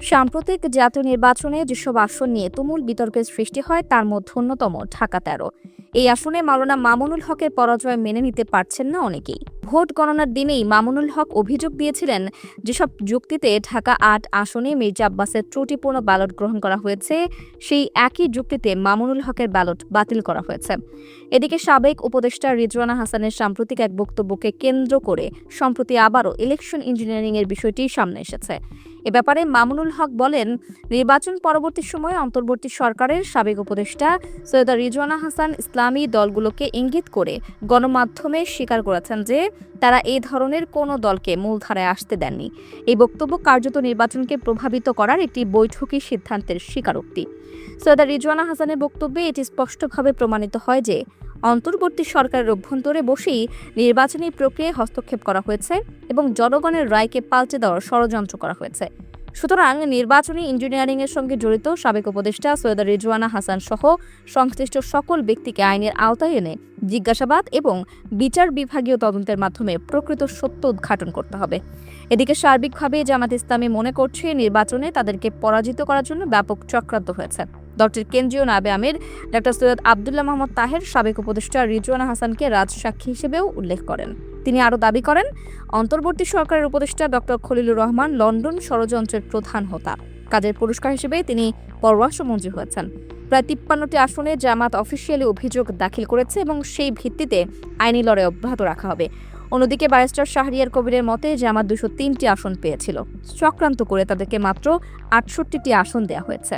সাম্প্রতিক জাতীয় নির্বাচনে যেসব আসন নিয়ে তুমুল বিতর্কের সৃষ্টি হয় তার মধ্যে অন্যতম ঢাকা ১৩। এই আসনে মাওলানা মামুনুল হকের পরাজয় মেনে নিতে পারছেন না অনেকেই। ভোট গণনার দিনেই মামুনুল হক অভিযোগ দিয়েছিলেন, যেসব যুক্তিতে ঢাকা ৮ আসনে মির্জা আব্বাসের ত্রুটিপূর্ণ ব্যালট গ্রহণ করা হয়েছে, সেই একই যুক্তিতে মামুনুল হকের ব্যালট বাতিল করা হয়েছে। এদিকে সাবেক উপদেষ্টা রিজওয়ানা হাসানের সাম্প্রতিক এক বক্তব্যকে কেন্দ্র করে সম্প্রতি আবারও ইলেকশন ইঞ্জিনিয়ারিংয়ের বিষয়টি সামনে এসেছে। এ ব্যাপারে মামুনুল হক বলেন, নির্বাচন পরবর্তী সময়ে অন্তর্বর্তী সরকারের সাবেক উপদেষ্টা সৈয়দা রিজওয়ানা হাসান ইসলামী দলগুলোকে ইঙ্গিত করে গণমাধ্যমে স্বীকার করেছেন যে তারা এই ধরনের কোনো দলকে মূলধারায় আসতে দেননি। এই বক্তব্য কার্যত নির্বাচনকে প্রভাবিত করার একটি বৈঠকি সিদ্ধান্তের স্বীকারোক্তি। সৈয়দা রিজওয়ানা হাসানের বক্তব্যে এটি স্পষ্টভাবে প্রমাণিত হয় যে অন্তর্বর্তী সরকারের অভ্যন্তরে বসেই নির্বাচনী প্রক্রিয়ায় হস্তক্ষেপ করা হয়েছে এবং জনগণের রায়কে পাল্টে দেওয়ার ষড়যন্ত্র করা হয়েছে। সুতরাং নির্বাচনী ইঞ্জিনিয়ারিংয়ের সঙ্গে জড়িত সাবেক উপদেষ্টা সৈয়দা রিজওয়ানা হাসান সহ সংশ্লিষ্ট সকল ব্যক্তিকে আইনের আওতায় এনে জিজ্ঞাসাবাদ এবং বিচার বিভাগীয় তদন্তের মাধ্যমে প্রকৃত সত্য উদ্ঘাটন করতে হবে। এদিকে সার্বিকভাবে জামাত ইসলামী মনে করছে নির্বাচনে তাদেরকে পরাজিত করার জন্য ব্যাপক চক্রান্ত হয়েছে। দলটির কেন্দ্রীয় নায়েবে আমির ডা. সৈয়দ আবদুল্লাহ মোহাম্মদ তাহের সাবেক উপদেষ্টা রিজওয়ানা হাসানকে রাজসাক্ষী হিসেবেও উল্লেখ করেন। তিনি আরও দাবি করেন, অন্তর্বর্তী সরকারের উপদেষ্টা ড. খলিলুর রহমান লন্ডন ষড়যন্ত্রের প্রধান হোতা। কাজের পুরস্কার হিসেবে তিনি পররাষ্ট্রমন্ত্রী হয়েছেন। প্রায় ৫৩টি আসনে জামাত অফিসিয়ালি অভিযোগ দাখিল করেছে এবং সেই ভিত্তিতে আইনি লড়াই অব্যাহত রাখা হবে। অন্যদিকে ব্যারিস্টার শাহরিয়ার কবিরের মতে জামাত ২০৩টি আসন পেয়েছিল। চক্রান্ত করে তাদেরকে মাত্র ৬৮টি আসন দেওয়া হয়েছে।